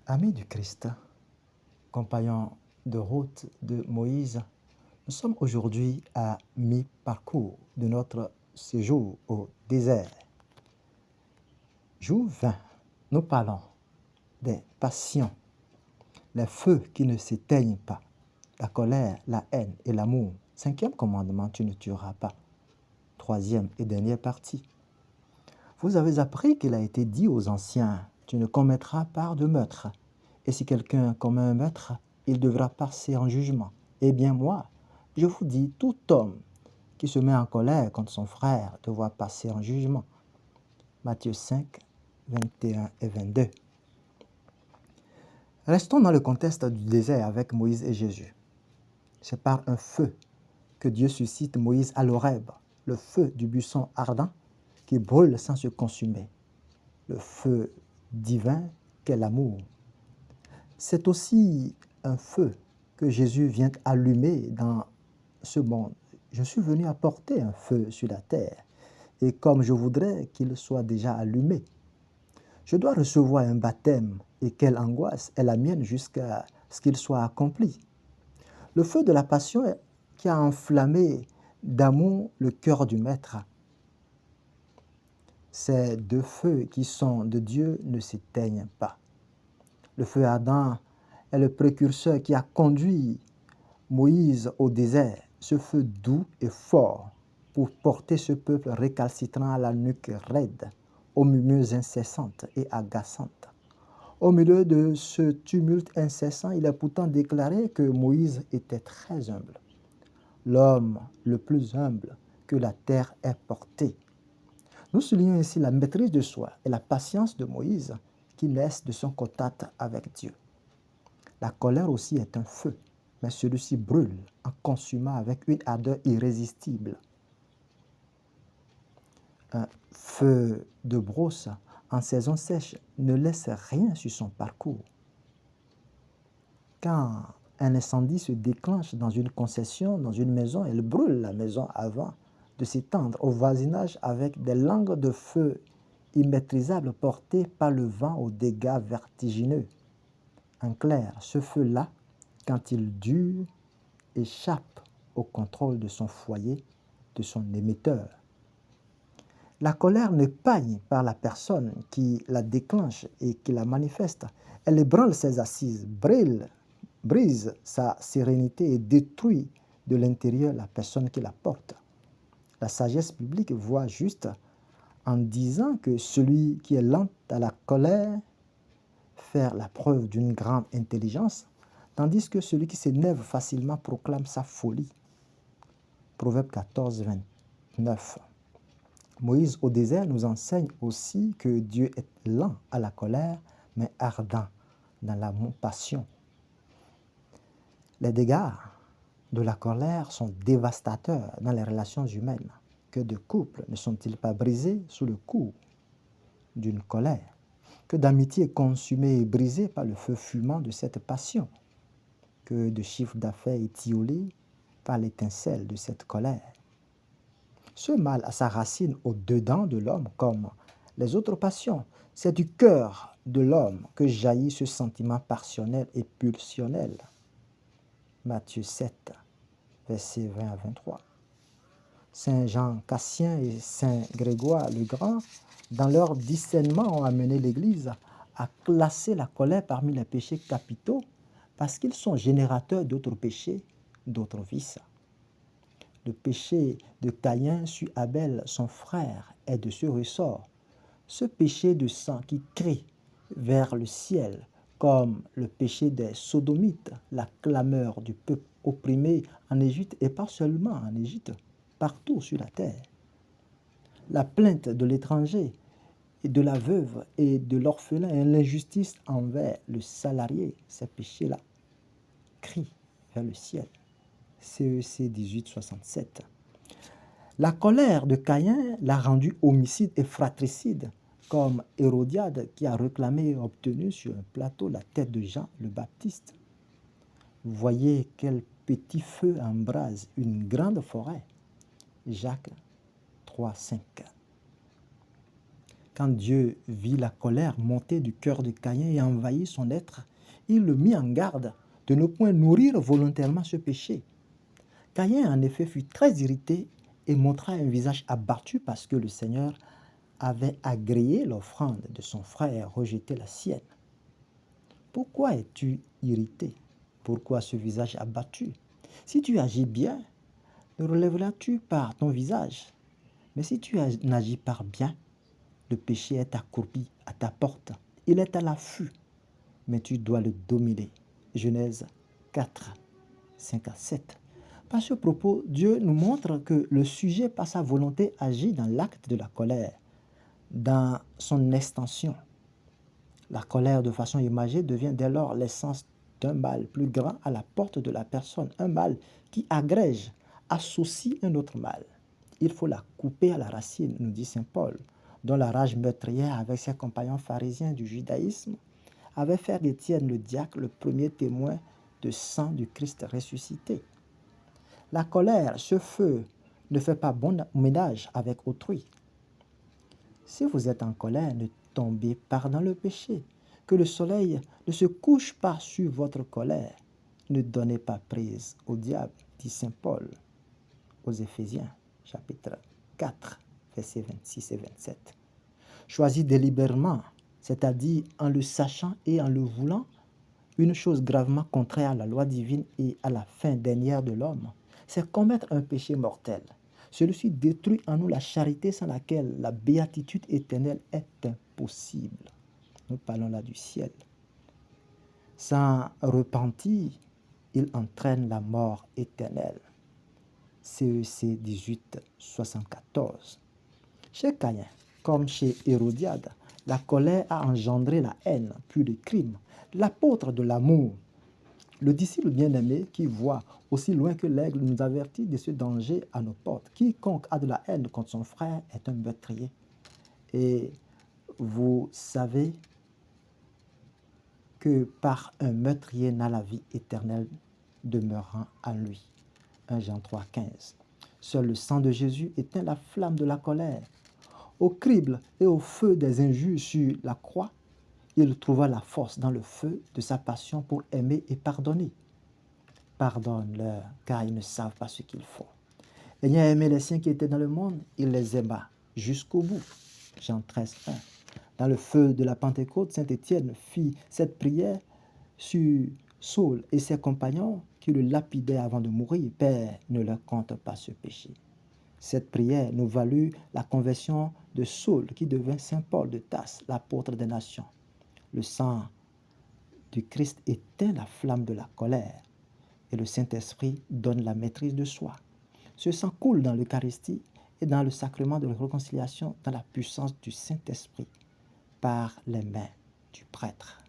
Amis du Christ, compagnons de route de Moïse, nous sommes aujourd'hui à mi-parcours de notre séjour au désert. Jour 20, nous parlons des passions, les feux qui ne s'éteignent pas, la colère, la haine et l'amour. Cinquième commandement, tu ne tueras pas. Troisième et dernière partie. Vous avez appris qu'il a été dit aux anciens, tu ne commettras pas de meurtre. Et si quelqu'un commet un meurtre, il devra passer en jugement. Eh bien moi, je vous dis, tout homme qui se met en colère contre son frère devra passer en jugement. Matthieu 5, 21 et 22. Restons dans le contexte du désert avec Moïse et Jésus. C'est par un feu que Dieu suscite Moïse à l'Horeb, le feu du buisson ardent qui brûle sans se consumer, le feu divin qu'est l'amour. C'est aussi un feu que Jésus vient allumer dans ce monde. Je suis venu apporter un feu sur la terre, et comme je voudrais qu'il soit déjà allumé. Je dois recevoir un baptême, et quelle angoisse est la mienne jusqu'à ce qu'il soit accompli. Le feu de la passion qui a enflammé d'amour le cœur du Maître. Ces deux feux qui sont de Dieu ne s'éteignent pas. Le feu ardent est le précurseur qui a conduit Moïse au désert, ce feu doux et fort pour porter ce peuple récalcitrant à la nuque raide, aux murmures incessantes et agaçantes. Au milieu de ce tumulte incessant, il est pourtant déclaré que Moïse était très humble, l'homme le plus humble que la terre ait porté. Nous soulignons ici la maîtrise de soi et la patience de Moïse qui naissent de son contact avec Dieu. La colère aussi est un feu, mais celui-ci brûle en consumant avec une ardeur irrésistible. Un feu de brosse en saison sèche ne laisse rien sur son parcours. Quand un incendie se déclenche dans une concession, dans une maison, elle brûle la maison avant de s'étendre au voisinage avec des langues de feu immaîtrisables portées par le vent aux dégâts vertigineux. En clair, ce feu-là, quand il dure, échappe au contrôle de son foyer, de son émetteur. La colère ne pagne par la personne qui la déclenche et qui la manifeste. Elle ébranle ses assises, brise sa sérénité et détruit de l'intérieur la personne qui la porte. La sagesse biblique voit juste en disant que celui qui est lent à la colère fait la preuve d'une grande intelligence, tandis que celui qui s'énerve facilement proclame sa folie. Proverbe 14, 29. Moïse au désert nous enseigne aussi que Dieu est lent à la colère, mais ardent dans la passion. Les dégâts de la colère sont dévastateurs dans les relations humaines. Que de couples ne sont-ils pas brisés sous le coup d'une colère? Que d'amitiés consumées et brisées par le feu fumant de cette passion? Que de chiffres d'affaires étiolés par l'étincelle de cette colère? Ce mal a sa racine au-dedans de l'homme comme les autres passions. C'est du cœur de l'homme que jaillit ce sentiment passionnel et pulsionnel. Matthieu 7, versets 20 à 23. Saint Jean Cassien et Saint Grégoire le Grand, dans leur discernement, ont amené l'Église à classer la colère parmi les péchés capitaux parce qu'ils sont générateurs d'autres péchés, d'autres vices. Le péché de Caïn sur Abel, son frère, est de ce ressort. Ce péché de sang qui crie vers le ciel, comme le péché des Sodomites, la clameur du peuple opprimé en Égypte, et pas seulement en Égypte, partout sur la terre. La plainte de l'étranger et de la veuve et de l'orphelin et l'injustice envers le salarié, ces péchés-là crient vers le ciel. CEC 1867. La colère de Caïn l'a rendu homicide et fratricide, comme Hérodiade qui a réclamé et obtenu sur un plateau la tête de Jean le Baptiste. Voyez quel petit feu embrase une grande forêt. Jacques 3, 5. Quand Dieu vit la colère monter du cœur de Caïn et envahir son être, il le mit en garde de ne point nourrir volontairement ce péché. Caïn en effet fut très irrité et montra un visage abattu parce que le Seigneur avait agréé l'offrande de son frère et rejeté la sienne. Pourquoi es-tu irrité? Pourquoi ce visage abattu? Si tu agis bien, le relèveras-tu par ton visage? Mais si tu n'agis pas bien, le péché est accroupi à ta porte. Il est à l'affût, mais tu dois le dominer. Genèse 4, 5 à 7. Par ce propos, Dieu nous montre que le sujet par sa volonté agit dans l'acte de la colère, dans son extension. La colère de façon imagée devient dès lors l'essence d'un mal plus grand à la porte de la personne, un mal qui agrège, associe un autre mal. Il faut la couper à la racine, nous dit saint Paul, dont la rage meurtrière avec ses compagnons pharisiens du judaïsme avait fait d'Étienne le diacre le premier témoin de sang du Christ ressuscité. La colère, ce feu, ne fait pas bon ménage avec autrui. Si vous êtes en colère, ne tombez pas dans le péché. Que le soleil ne se couche pas sur votre colère. Ne donnez pas prise au diable, dit saint Paul aux Éphésiens, chapitre 4, versets 26 et 27. Choisis délibérément, c'est-à-dire en le sachant et en le voulant, une chose gravement contraire à la loi divine et à la fin dernière de l'homme, c'est commettre un péché mortel. Celui-ci détruit en nous la charité sans laquelle la béatitude éternelle est impossible. Nous parlons là du ciel. Sans repentir, il entraîne la mort éternelle. CEC 18, 74. Chez Caïn, comme chez Hérodiade, la colère a engendré la haine, puis le crime. L'apôtre de l'amour, le disciple bien-aimé qui voit aussi loin que l'aigle, nous avertit de ce danger à nos portes. Quiconque a de la haine contre son frère est un meurtrier. Et vous savez que par un meurtrier n'a la vie éternelle demeurant en lui. 1 Jean 3, 15. Seul le sang de Jésus éteint la flamme de la colère. Au crible et au feu des injures sur la croix, il trouva la force dans le feu de sa passion pour aimer et pardonner. Pardonne-leur, car ils ne savent pas ce qu'ils font. Ayant aimé les siens qui étaient dans le monde, il les aima jusqu'au bout. Jean 13, 1. Dans le feu de la Pentecôte, saint Étienne fit cette prière sur Saul et ses compagnons qui le lapidaient avant de mourir. Père, ne leur compte pas ce péché. Cette prière nous valut la conversion de Saul qui devint saint Paul de Tarse, l'apôtre des nations. Le sang du Christ éteint la flamme de la colère et le Saint-Esprit donne la maîtrise de soi. Ce sang coule dans l'Eucharistie et dans le sacrement de la réconciliation dans la puissance du Saint-Esprit par les mains du prêtre.